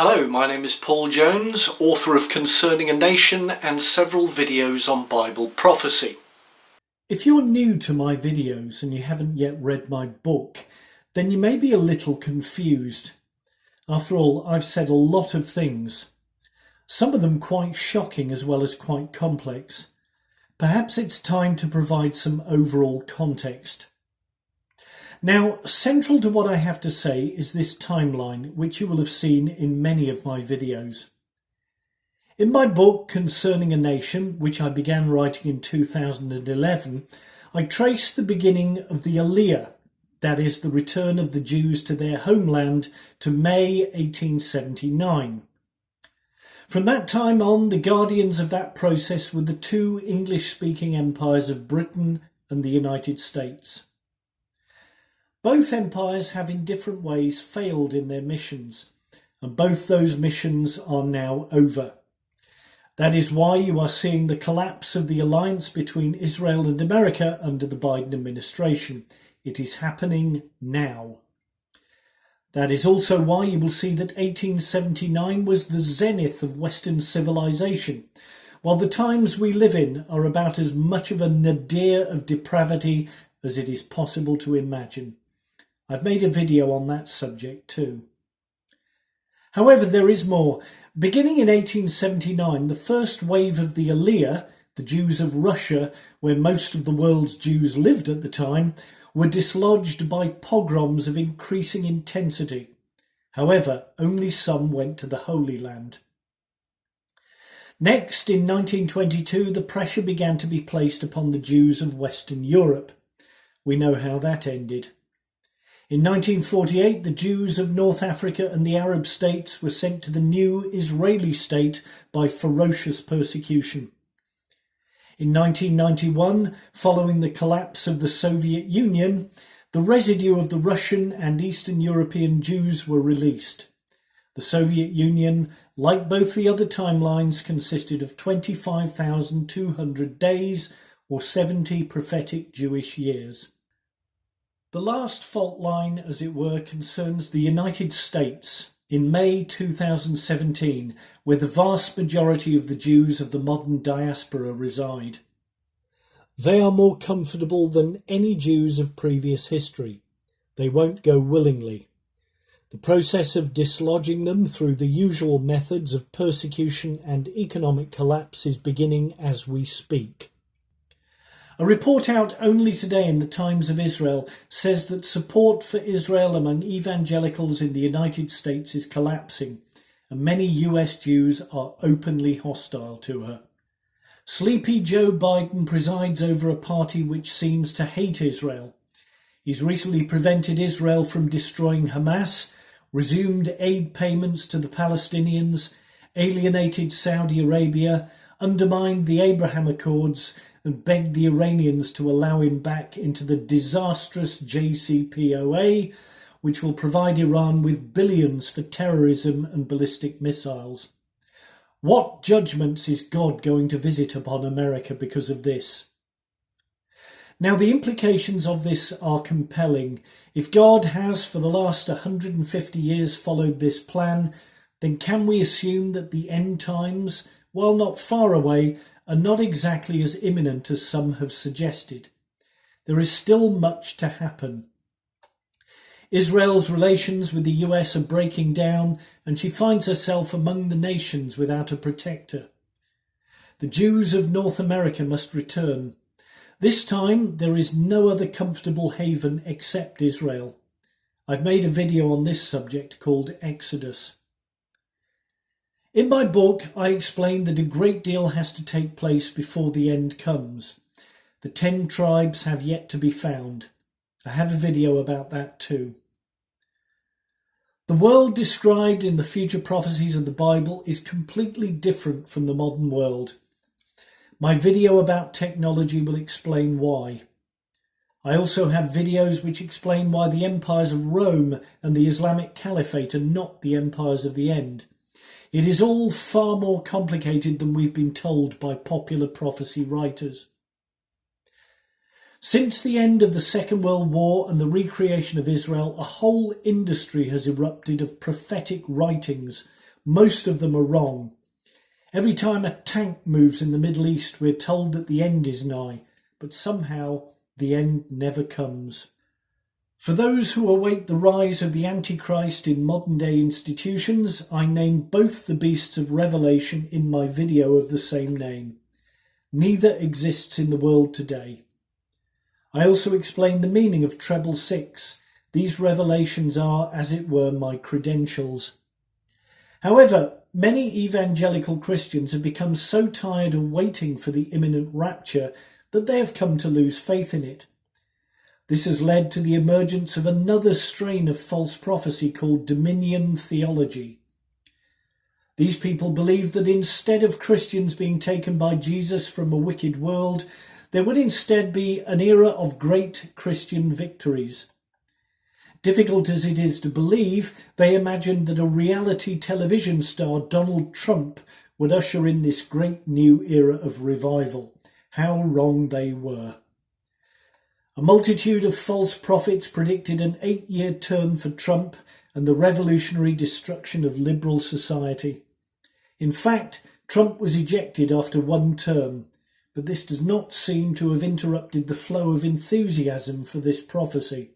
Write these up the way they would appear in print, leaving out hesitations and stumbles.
Hello, my name is Paul Jones, author of Concerning a Nation and several videos on Bible prophecy. If you're new to my videos and you haven't yet read my book, then you may be a little confused. After all, I've said a lot of things, some of them quite shocking as well as quite complex. Perhaps it's time to provide some overall context. Now, central to what I have to say is this timeline, which you will have seen in many of my videos. In my book, Concerning a Nation, which I began writing in 2011, I traced the beginning of the Aliyah, that is, the return of the Jews to their homeland, to May 1879. From that time on, the guardians of that process were the two English-speaking empires of Britain and the United States. Both empires have in different ways failed in their missions, and both those missions are now over. That is why you are seeing the collapse of the alliance between Israel and America under the Biden administration. It is happening now. That is also why you will see that 1879 was the zenith of Western civilization, while the times we live in are about as much of a nadir of depravity as it is possible to imagine. I've made a video on that subject too. However, there is more. Beginning in 1879, the first wave of the Aliyah, the Jews of Russia, where most of the world's Jews lived at the time, were dislodged by pogroms of increasing intensity. However, only some went to the Holy Land. Next, in 1922, the pressure began to be placed upon the Jews of Western Europe. We know how that ended. In 1948, the Jews of North Africa and the Arab states were sent to the new Israeli state by ferocious persecution. In 1991, following the collapse of the Soviet Union, the residue of the Russian and Eastern European Jews were released. The Soviet Union, like both the other timelines, consisted of 25,200 days or 70 prophetic Jewish years. The last fault line, as it were, concerns the United States in May 2017, where the vast majority of the Jews of the modern diaspora reside. They are more comfortable than any Jews of previous history. They won't go willingly. The process of dislodging them through the usual methods of persecution and economic collapse is beginning as we speak. A report out only today in the Times of Israel says that support for Israel among evangelicals in the United States is collapsing, and many US Jews are openly hostile to her. Sleepy Joe Biden presides over a party which seems to hate Israel. He's recently prevented Israel from destroying Hamas, resumed aid payments to the Palestinians, alienated Saudi Arabia, undermined the Abraham Accords, and begged the Iranians to allow him back into the disastrous JCPOA, which will provide Iran with billions for terrorism and ballistic missiles. What judgments is God going to visit upon America because of this? Now, the implications of this are compelling. If God has for the last 150 years followed this plan, then can we assume that the end times, while not far away, are not exactly as imminent as some have suggested? There is still much to happen. Israel's relations with the US are breaking down, and she finds herself among the nations without a protector. The Jews of North America must return. This time there is no other comfortable haven except Israel. I've made a video on this subject called Exodus. In my book, I explain that a great deal has to take place before the end comes. The 10 tribes have yet to be found. I have a video about that too. The world described in the future prophecies of the Bible is completely different from the modern world. My video about technology will explain why. I also have videos which explain why the empires of Rome and the Islamic Caliphate are not the empires of the end. It is all far more complicated than we've been told by popular prophecy writers. Since the end of the Second World War and the recreation of Israel, a whole industry has erupted of prophetic writings most of them are wrong. Every time a tank moves in the Middle East, we're told that the end is nigh, but somehow the end never comes. For those who await the rise of the Antichrist in modern-day institutions, I name both the beasts of Revelation in my video of the same name. Neither exists in the world today. I also explain the meaning of treble six. These revelations are, as it were, my credentials. However, many evangelical Christians have become so tired of waiting for the imminent rapture that they have come to lose faith in it. This has led to the emergence of another strain of false prophecy called dominion theology. These people believe that instead of Christians being taken by Jesus from a wicked world, there would instead be an era of great Christian victories. Difficult as it is to believe, they imagined that a reality television star, Donald Trump, would usher in this great new era of revival. How wrong they were. A multitude of false prophets predicted an 8-year term for Trump and the revolutionary destruction of liberal society. In fact, Trump was ejected after 1 term, but this does not seem to have interrupted the flow of enthusiasm for this prophecy.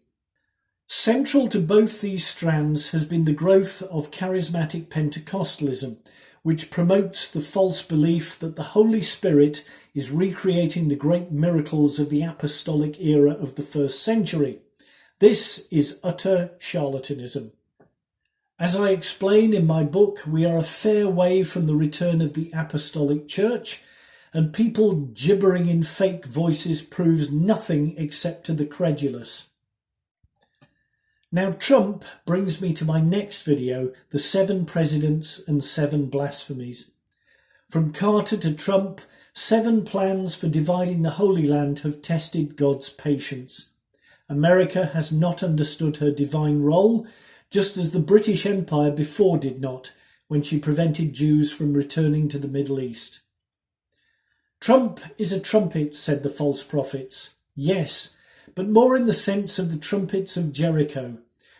Central to both these strands has been the growth of charismatic Pentecostalism, which promotes the false belief that the Holy Spirit is recreating the great miracles of the apostolic era of the 1st century. This is utter charlatanism. As I explain in my book, we are a fair way from the return of the apostolic church, and people gibbering in fake voices proves nothing except to the credulous. Now Trump brings me to my next video, the 7 presidents and 7 blasphemies. From Carter to Trump, 7 plans for dividing the Holy Land have tested God's patience. America has not understood her divine role, just as the British Empire before did not, when she prevented Jews from returning to the Middle East. Trump is a trumpet, said the false prophets. Yes, but more in the sense of the trumpets of Jericho.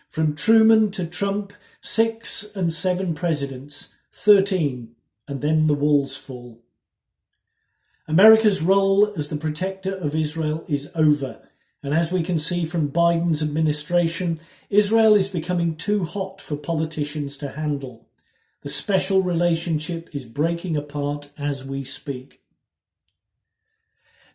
From Truman to Trump, 6 and 7 presidents, 13, and then the walls fall. America's role as the protector of Israel is over, and as we can see from Biden's administration, Israel is becoming too hot for politicians to handle. The special relationship is breaking apart as we speak.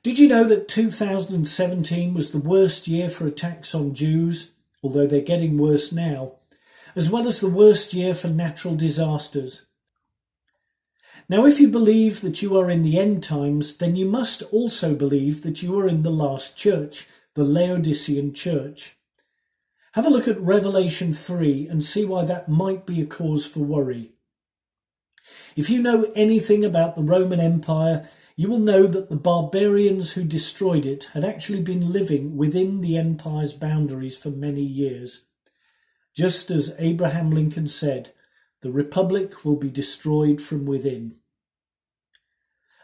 Did you know that 2017 was the worst year for attacks on Jews, although they're getting worse now, as well as the worst year for natural disasters? Now, if you believe that you are in the end times, then you must also believe that you are in the last church, the Laodicean church. Have a look at Revelation 3 and see why that might be a cause for worry. If you know anything about the Roman Empire, you will know that the barbarians who destroyed it had actually been living within the empire's boundaries for many years. Just as Abraham Lincoln said, the Republic will be destroyed from within.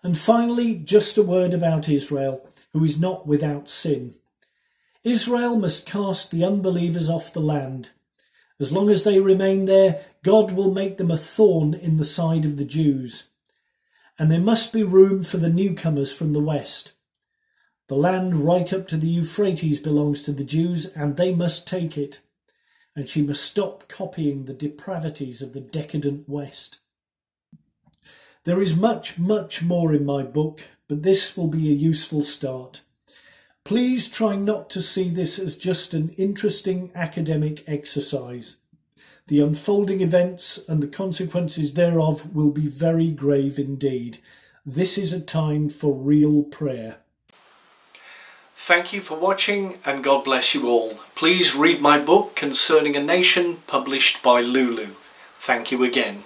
And finally, just a word about Israel, who is not without sin. Israel must cast the unbelievers off the land. As long as they remain there, God will make them a thorn in the side of the Jews. And there must be room for the newcomers from the west. The land right up to the Euphrates belongs to the Jews, and they must take it. And she must stop copying the depravities of the decadent West. There is much, much more in my book, but this will be a useful start. Please try not to see this as just an interesting academic exercise. The unfolding events and the consequences thereof will be very grave indeed. This is a time for real prayer. Thank you for watching, and God bless you all. Please read my book Concerning a Nation, published by Lulu. Thank you again.